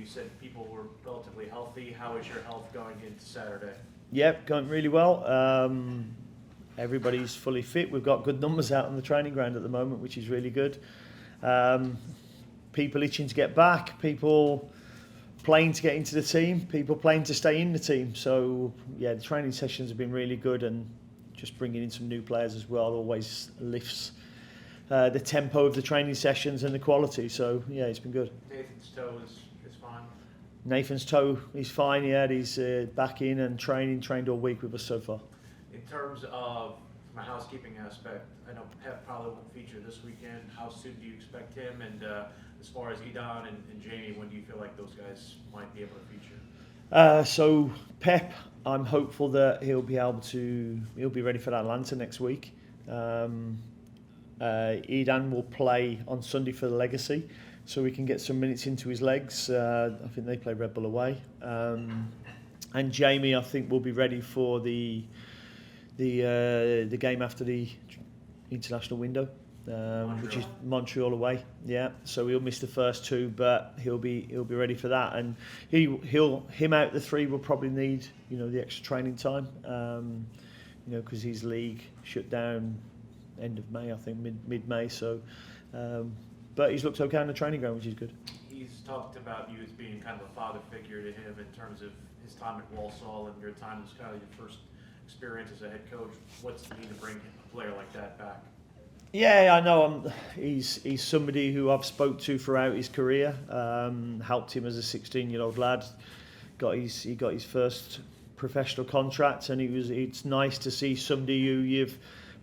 said people were relatively healthy. How is your health going into Saturday? Yep, going really well. Everybody's fully fit. We've got good numbers out on the training ground at the moment, which is really good. People itching to get back, people playing to get into the team, people playing to stay in the team. So yeah, the training sessions have been really good, and just bringing in some new players as well always lifts the tempo of the training sessions and the quality. So yeah, it's been good. Nathan's toe is fine. Nathan's toe is fine. Yeah, he's back in and trained all week with us so far. In terms of from a housekeeping aspect, I know Pep probably won't feature this weekend. How soon do you expect him? And as far as Idan and Jamie, when do you feel like those guys might be able to feature? So Pep, I'm hopeful that he'll be ready for Atlanta next week. Idan will play on Sunday for the Legacy, so we can get some minutes into his legs. I think they play Red Bull away. And Jamie, I think, will be ready for the game after the international window, which is Montreal away. Yeah, so he'll miss the first two, but he'll be ready for that. And him out the three will probably need the extra training time, because his league shut down end of May, I think mid-May. So, but he's looked okay on the training ground, which is good. He's talked about you as being kind of a father figure to him in terms of his time at Walsall and your time as kind of your first experience as a head coach. What's it mean to bring a player like that back? Yeah, I know. He's somebody who I've spoke to throughout his career. Helped him as a 16-year-old lad. He got his first professional contract, and it's nice to see somebody who you've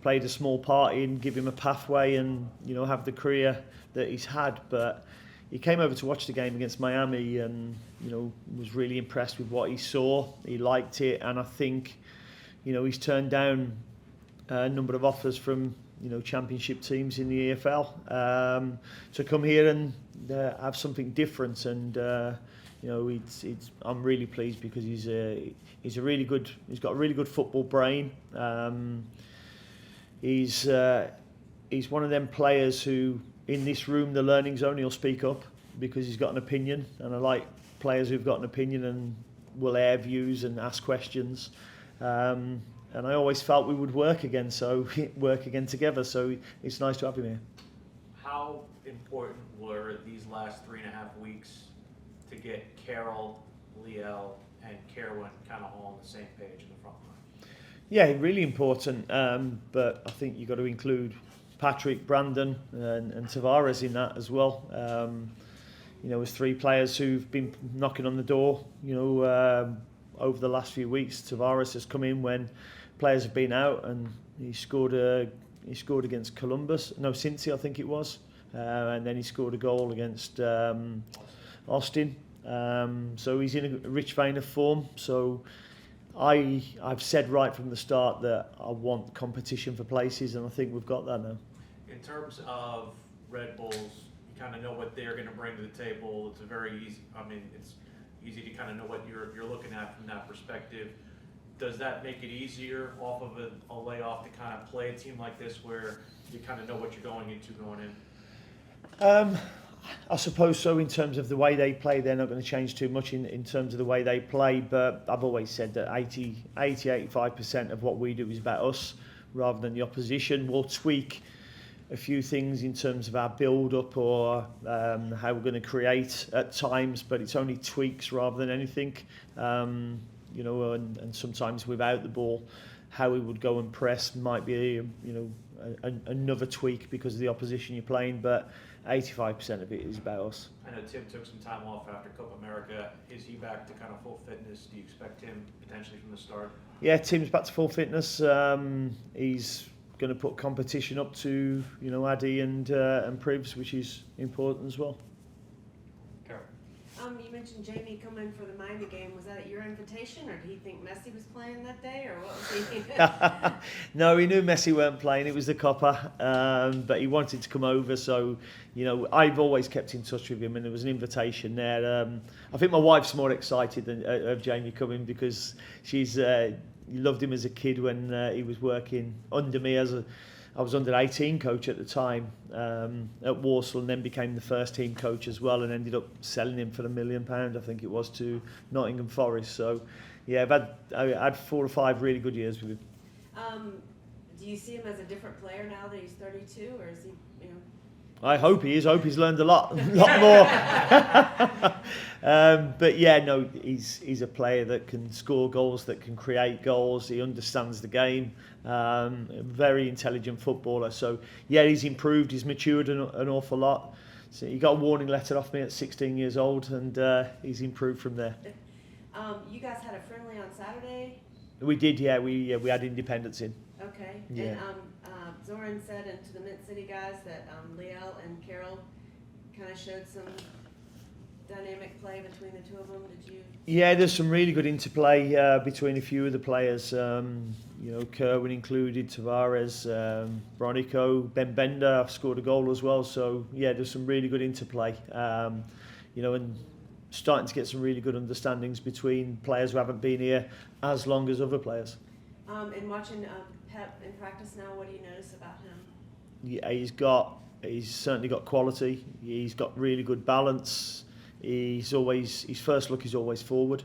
played a small part in, give him a pathway, and have the career that he's had. But he came over to watch the game against Miami, and was really impressed with what he saw. He liked it, and I think he's turned down a number of offers from championship teams in the EFL to come here and have something different. And I'm really pleased because he's got a really good football brain. He's one of them players who, in this room, the learning zone, he'll speak up because he's got an opinion, and I like players who've got an opinion and will air views and ask questions. And I always felt we would work again together. So it's nice to have him here. How important were these last 3.5 weeks to get Carroll, Liel, and Kerwin kind of all on the same page in the front line? Yeah, really important. But I think you've got to include Patrick, Brandon, and Tavares in that as well. There's three players who've been knocking on the door. Over the last few weeks, Tavares has come in when players have been out, and he scored against Cincy, I think it was, and then he scored a goal against Austin. So he's in a rich vein of form. So I've said right from the start that I want competition for places, and I think we've got that now. In terms of Red Bulls, you kind of know what they're going to bring to the table. It's it's easy to kind of know what you're looking at from that perspective. Does that make it easier off of a layoff to kind of play a team like this where you kind of know what you're going into going in? I suppose so. In terms of the way they play, they're not going to change too much in terms of the way they play, but I've always said that 85% of what we do is about us rather than the opposition. We'll tweak a few things in terms of our build-up or how we're going to create at times, but it's only tweaks rather than anything. And sometimes without the ball, how we would go and press might be another tweak because of the opposition you're playing, but 85% of it is about us. I know Tim took some time off after Copa America. Is he back to kind of full fitness? Do you expect him potentially from the start? Yeah, Tim's back to full fitness. He's going to put competition up to Addy and Privs, which is important as well. You mentioned Jamie coming for the Miami game. Was that at your invitation, or did he think Messi was playing that day, or what was he? No, he knew Messi weren't playing. It was the Copa, but he wanted to come over. So, I've always kept in touch with him, and there was an invitation there. I think my wife's more excited of Jamie coming because she's loved him as a kid when he was working under me as I was under 18 coach at the time at Walsall, and then became the first team coach as well, and ended up selling him for £1 million, I think it was, to Nottingham Forest. So yeah, I had 4 or 5 really good years with him. Do you see him as a different player now that he's 32, or is he, you know? I hope he is. I hope he's learned a lot more. But yeah, no, he's a player that can score goals, that can create goals. He understands the game. A very intelligent footballer. So yeah, he's improved. He's matured an awful lot. So he got a warning letter off me at 16 years old, and he's improved from there. You guys had a friendly on Saturday. We did, yeah. We had Independence in. Okay. Yeah. And Zoran said, and to the Mint City guys, that Liel and Carol kind of showed some dynamic play between the two of them. Did you? Yeah, there's some really good interplay between a few of the players. You know, Kerwin included, Tavares, Bronico, Ben Bender scored a goal as well. So yeah, there's some really good interplay. You know, and starting to get some really good understandings between players who haven't been here as long as other players. And watching Pep in practice now, what do you notice about him? Yeah, he's certainly got quality. He's got really good balance. His first look is always forward,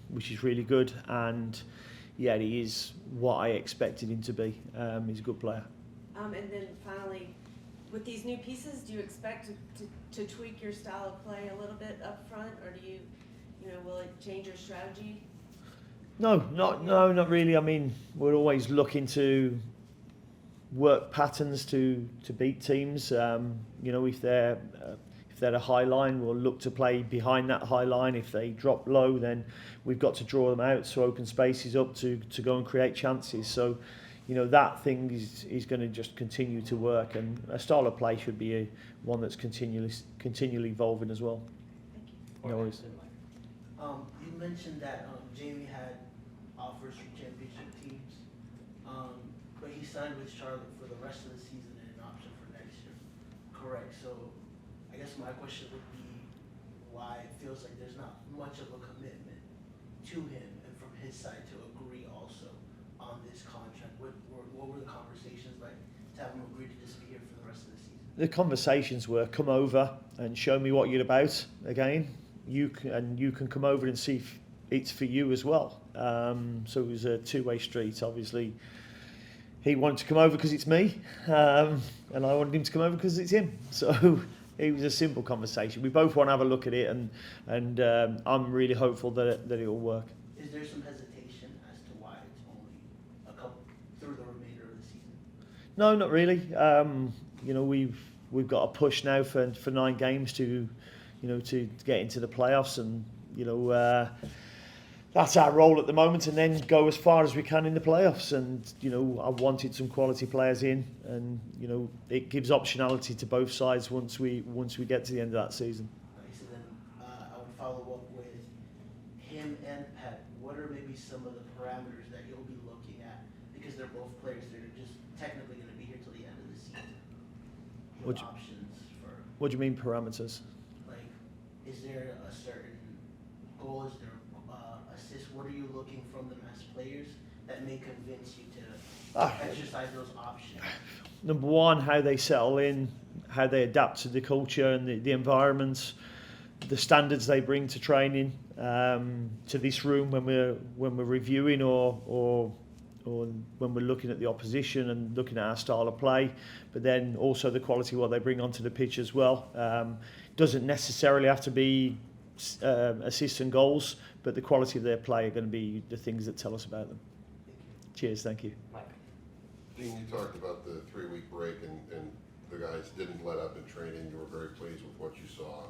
which is really good. And yeah, he is what I expected him to be. He's a good player. And then finally, with these new pieces, do you expect to tweak your style of play a little bit up front, or do you know, will it change your strategy? No, not really. I mean, we're always looking to work patterns to beat teams. You know, if they're a high line, we'll look to play behind that high line. If they drop low, then we've got to draw them out, so open spaces up to go and create chances. So, you know, that thing is going to just continue to work, and a style of play should be one that's continually evolving as well. Thank you. No worries. You mentioned that Jamie had offers from championship teams, but he signed with Charlotte for the rest of the season and an option for next year. Correct. So I guess my question would be why it feels like there's not much of a commitment to him and from his side to agree also on this contract. What were the conversations like to have him agree to just be here for the rest of the season? The conversations were, come over and show me what you're about again. You can come over and see if it's for you as well. So it was a two-way street. Obviously, he wanted to come over because it's me, and I wanted him to come over because it's him. So it was a simple conversation. We both want to have a look at it, and I'm really hopeful that it will work. Is there some hesitation as to why it's only a couple through the remainder of the season? No, not really. You know, we've got a push now for 9 games to get into the playoffs, and you know. That's our role at the moment, and then go as far as we can in the playoffs. And you know, I wanted some quality players in, and you know, it gives optionality to both sides once we get to the end of that season. Okay, so then I would follow up with him and Pep. What are maybe some of the parameters that you'll be looking at, because they're both players that are just technically going to be here till the end of the season? Options for. What do you mean parameters? Like, is there a certain goal? Is there assist? What are you looking from them as players that may convince you to exercise those options? Number one, how they settle in, how they adapt to the culture and the environment, the standards they bring to training, to this room when we're reviewing or when we're looking at the opposition and looking at our style of play, but then also the quality of what they bring onto the pitch as well. Doesn't necessarily have to be assists and goals, but the quality of their play are going to be the things that tell us about them. Cheers, thank you. Mike. Dean, you talked about the 3-week break and the guys didn't let up in training. You were very pleased with what you saw.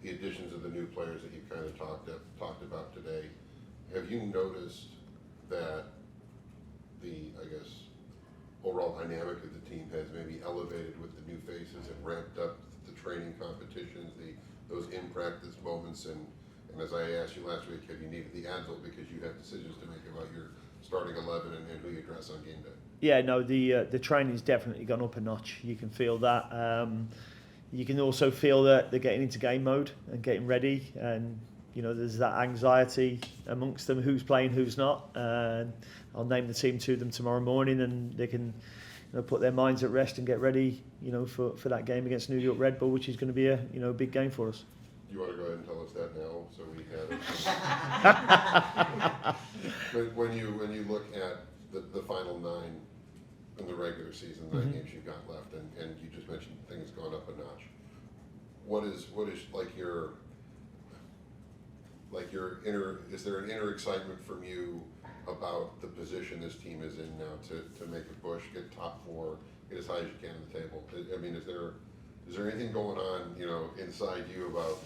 The additions of the new players that you kind of talked about today. Have you noticed that the, I guess, overall dynamic of the team has maybe elevated with the new faces and ramped up the training competitions, those in-practice moments, and as I asked you last week, have you needed the Advil because you have decisions to make about your starting 11 and who you dress on game day? Yeah, no, the training's definitely gone up a notch. You can feel that. You can also feel that they're getting into game mode and getting ready, and you know, there's that anxiety amongst them, who's playing, who's not. And I'll name the team to them tomorrow morning, and they can put their minds at rest and get ready, for that game against New York Red Bull, which is going to be a big game for us. You want to go ahead and tell us that now, so we have it? But when you look at the final 9 in the regular season, 9 games you've got left, and you just mentioned things gone up a notch. What is like your inner? Is there an inner excitement from you about the position this team is in now to make a push, get top 4, get as high as you can on the table? I mean, is there anything going on, inside you about?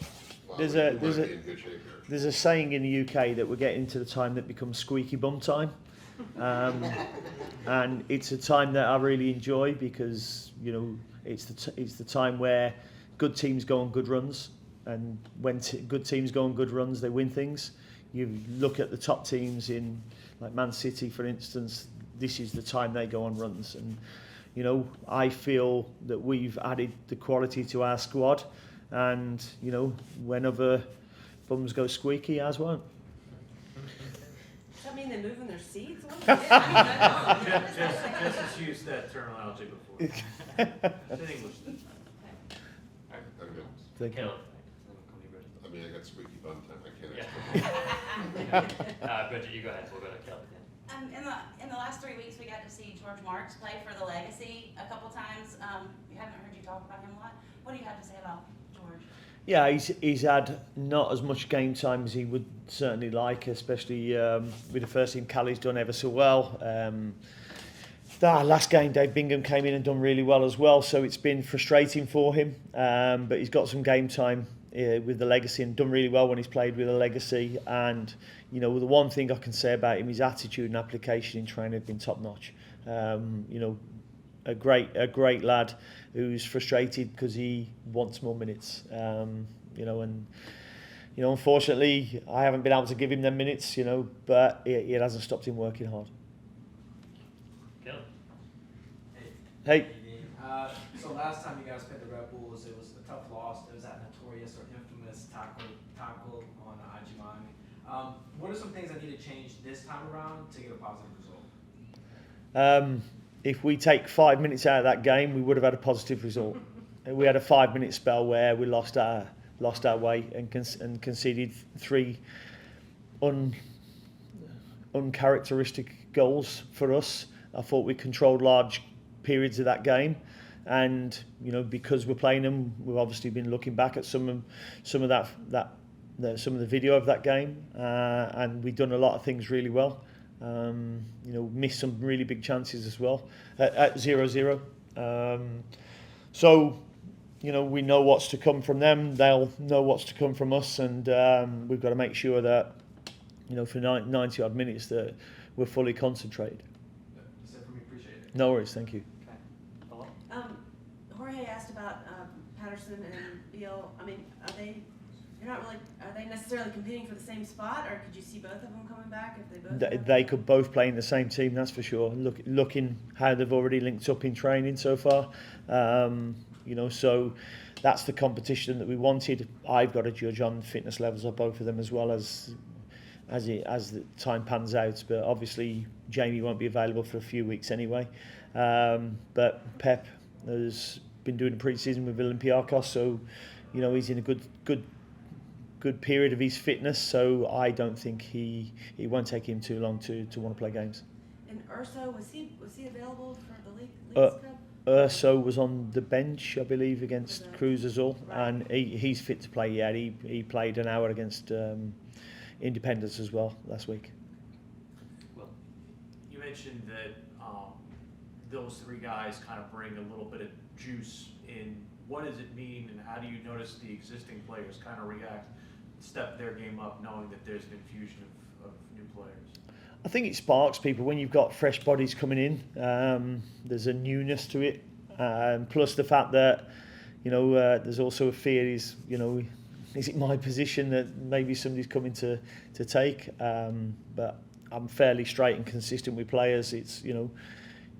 Wow, we might be in good shape here. There's a saying in the UK that we're getting to the time that becomes squeaky bum time. And it's a time that I really enjoy because it's the time where good teams go on good runs, and when good teams go on good runs, they win things. You look at the top teams in like Man City, for instance. This is the time they go on runs, and I feel that we've added the quality to our squad, and when other bums go squeaky, ours won't. Does that mean they're moving their seats? Just as used that terminology before. It's in English. I'm good. Thank you. Caleb. I mean, I got squeaky bum time. I can't. Bridget, you go ahead. We'll go to Caleb again. In the last 3 weeks, we got to see George Marks play for the Legacy a couple times. We haven't heard you talk about him a lot. What do you have to say about George? Yeah, he's had not as much game time as he would certainly like, especially with the first team. Callie's done ever so well. That last game, Dave Bingham came in and done really well as well, so it's been frustrating for him. But he's got some game time with the Legacy and done really well when he's played with the Legacy. And the one thing I can say about him, his attitude and application in training have been top notch. A great lad who's frustrated because he wants more minutes. Unfortunately, I haven't been able to give him them minutes. But it hasn't stopped him working hard. Caleb. Hey. So last time you guys played the Red Bulls, it was a tough loss. It was that notorious or infamous tackle on Ajimani. What are some things that need to change this time around to get a positive result? If we take 5 minutes out of that game, we would have had a positive result. We had a 5-minute spell where we lost our way and conceded 3 uncharacteristic goals for us. I thought we controlled large periods of that game, and because we're playing them, we've obviously been looking back at some of the video of that game, and we've done a lot of things really well. Missed some really big chances as well at 0-0. So we know what's to come from them. They'll know what's to come from us, and we've got to make sure that for 90 odd minutes that we're fully concentrated. That's it for me. Appreciate it. No worries, thank you. Okay. Hello? Jorge asked about Patterson and Beal. I mean, are they necessarily competing for the same spot, or could you see both of them coming back if they both? They could both play in the same team, that's for sure. Looking how they've already linked up in training so far, so that's the competition that we wanted. I've got to judge on fitness levels of both of them as well as the time pans out. But obviously Jamie won't be available for a few weeks anyway. But Pep has been doing a pre-season with Olympiacos, so he's in a good period of his fitness, so I don't think it won't take him too long to want to play games. And Urso, was he available for the League Cup? Urso was on the bench, I believe, against Cruz Azul, right. and he's fit to play. Yeah, he played an hour against Independence as well last week. Will. You mentioned that those 3 guys kind of bring a little bit of juice in. What does it mean, and how do you notice the existing players kind of react, step their game up, knowing that there's an infusion of new players? I think it sparks people when you've got fresh bodies coming in. There's a newness to it, plus the fact that there's also a fear is it my position that maybe somebody's coming to take? But I'm fairly straight and consistent with players. It's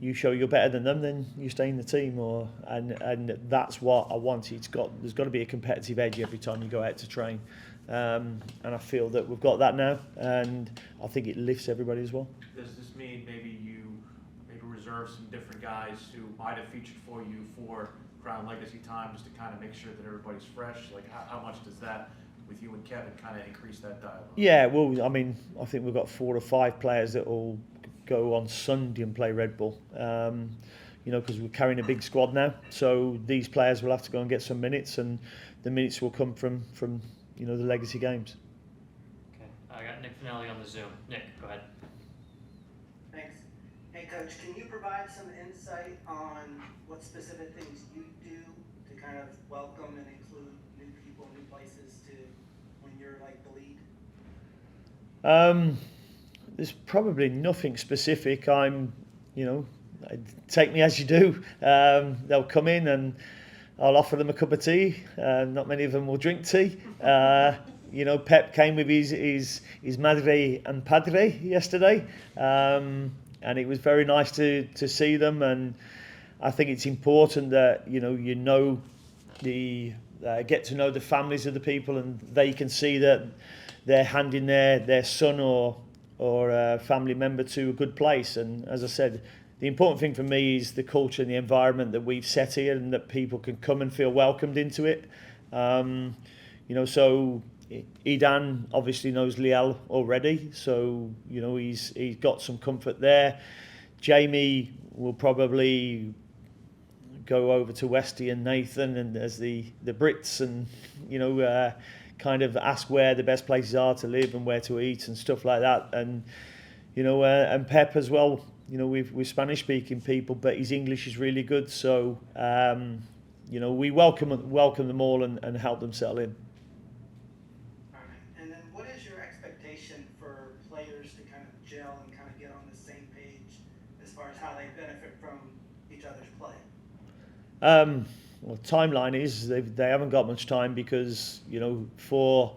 you show you're better than them, then you stay in the team, and that's what I want. There's got to be a competitive edge every time you go out to train. And I feel that we've got that now, and I think it lifts everybody as well. Does this mean maybe you reserve observe some different guys who might have featured for you for Crown Legacy time, just to kind of make sure that everybody's fresh? Like, how much does that, with you and Kevin, kind of increase that dialogue? Yeah, well, I mean, I think we've got 4 or 5 players that will go on Sunday and play Red Bull. You know, because we're carrying a big squad now, so these players will have to go and get some minutes, and the minutes will come from you know, the legacy games. Okay, I got Nick Finelli on the Zoom. Nick, go ahead. Thanks. Hey, Coach, can you provide some insight on what specific things you do to kind of welcome and include new people, new places to when you're like the lead? There's probably nothing specific. You know, take me as you do. They'll come in and I'll offer them a cup of tea. Not many of them will drink tea. You know, Pep came with his madre and padre yesterday, and it was very nice to see them. And I think it's important that you know get to know the families of the people, and they can see that they're handing their son or a family member to a good place. And as I said, the important thing for me is the culture and the environment that we've set here, and that people can come and feel welcomed into it. You know, so Idan obviously knows Liel already, so you know he's got some comfort there. Jamie will probably go over to Westy and Nathan and as the Brits, and you know kind of ask where the best places are to live and where to eat and stuff like that. And you know and Pep as well. You know, we're Spanish-speaking people, but his English is really good. So, you know, we welcome them all and help them settle in. All right. And then what is your expectation for players to kind of gel and kind of get on the same page as far as how they benefit from each other's play? Well, timeline is they haven't got much time because, you know, for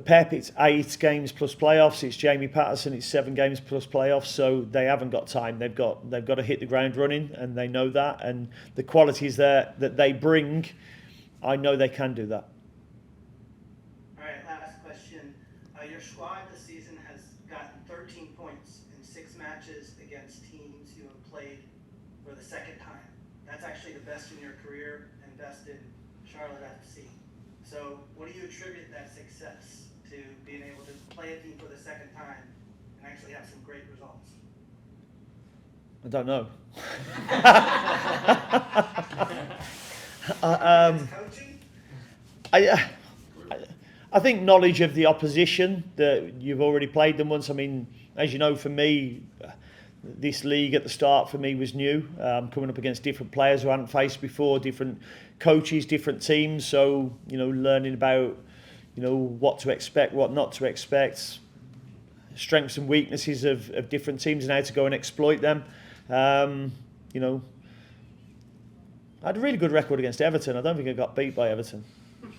Pep, it's 8 games plus playoffs. It's Jamie Patterson, it's 7 games plus playoffs. So they haven't got time. They've got to hit the ground running, and they know that. And the qualities that they bring, I know they can do that. All right, last question. Your squad this season has gotten 13 points in 6 matches against teams you have played for the second time. That's actually the best in your career and best in Charlotte FC. So what do you attribute that success to, being able to play a team for the second time and actually have some great results? I don't know. Coaching? I think knowledge of the opposition, that you've already played them once. I mean, as you know, for me, this league at the start for me was new. Coming up against different players who I hadn't faced before, different coaches, different teams. So, you know, learning about, you know, what to expect, what not to expect, strengths and weaknesses of different teams and how to go and exploit them. You know, I had a really good record against Everton. I don't think I got beat by Everton. Well,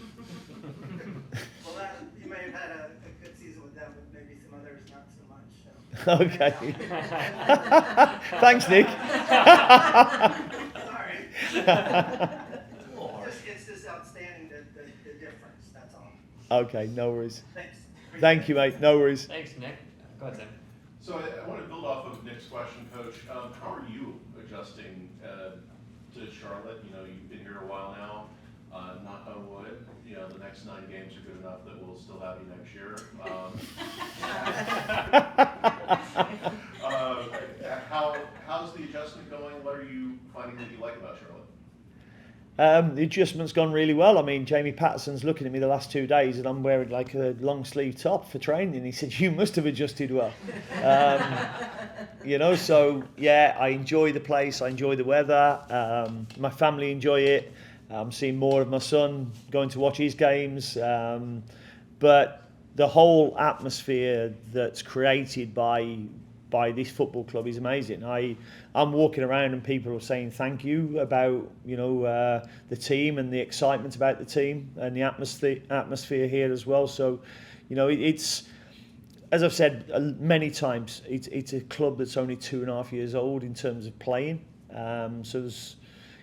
you may have had a good season with them, but maybe some others not so much. So. Okay. Thanks, Nick. Sorry. It's just outstanding, the difference, that's all. Okay, no worries. Thanks. Thank you, mate. No worries. Thanks, Nick. Go ahead, Tim. So I want to build off of Nick's question, Coach. How are you adjusting to Charlotte? You know, you've been here a while now. Knock on wood, you know, the next 9 games are good enough that we'll still have you next year. How's the adjustment going? What are you finding that you like about Charlotte? The adjustment's gone really well. I mean, Jamie Patterson's looking at me the last 2 days and I'm wearing like a long sleeve top for training. He said, you must have adjusted well. You know, so yeah, I enjoy the place. I enjoy the weather. My family enjoy it. I'm seeing more of my son, going to watch his games. But the whole atmosphere that's created by this football club is amazing. I'm walking around and people are saying thank you about, you know, the team and the excitement about the team and the atmosphere here as well. So, you know, it's, as I've said many times, it's a club that's only 2.5 years old in terms of playing. So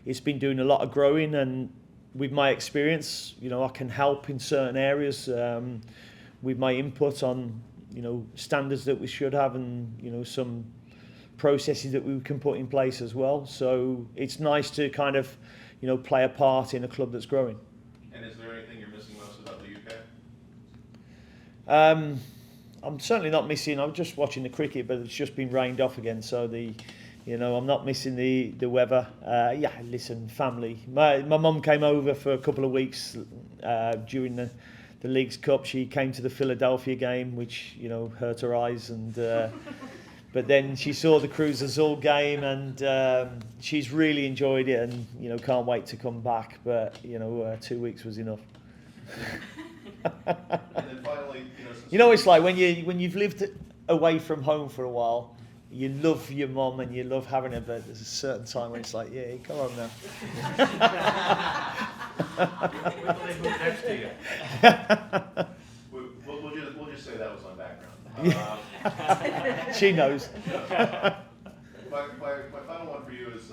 it's been doing a lot of growing, and with my experience, you know, I can help in certain areas with my input on, you know, standards that we should have, and, you know, some processes that we can put in place as well. So it's nice to kind of, play a part in a club that's growing. And is there anything you're missing most about the UK? I'm certainly not missing. I'm just watching the cricket, but it's just been rained off again. So I'm not missing the weather. Listen, family. My mum came over for a couple of weeks during the Leagues Cup. She came to the Philadelphia game, which hurt her eyes, and but then she saw the Cruz Azul game, and she's really enjoyed it, and can't wait to come back. But 2 weeks was enough. And then finally, It's like when you've lived away from home for a while, you love your mum and you love having her, but there's a certain time when it's like, yeah, come on now. Wait till they move next to you. we'll just say that was on background. She knows. My final one for you is,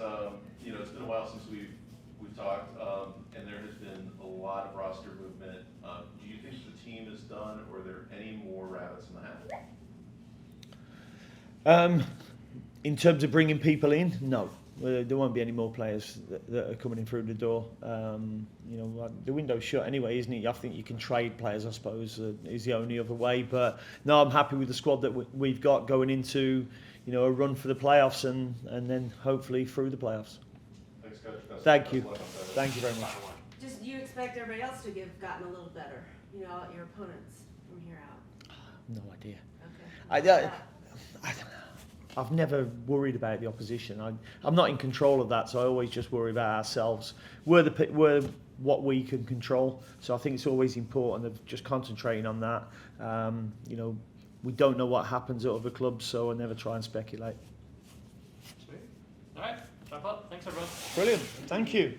it's been a while since we've talked, and there has been a lot of roster movement. Do you think the team is done, or are there any more rabbits in the hat? In terms of bringing people in, no. There won't be any more players that are coming in through the door. The window's shut anyway, isn't it? I think you can trade players, I suppose, is the only other way. But no, I'm happy with the squad that we've got going into, a run for the playoffs and then hopefully through the playoffs. Thanks, Coach. Thank you. Thank you very much. Just, do you expect everybody else to have gotten a little better, your opponents from here out? No idea. Okay. I've never worried about the opposition. I'm not in control of that, so I always just worry about ourselves. We're what we can control, so I think it's always important of just concentrating on that. We don't know what happens at other clubs, so I never try and speculate. Sweet. All right, wrap up. Thanks, everyone. Brilliant. Thank you.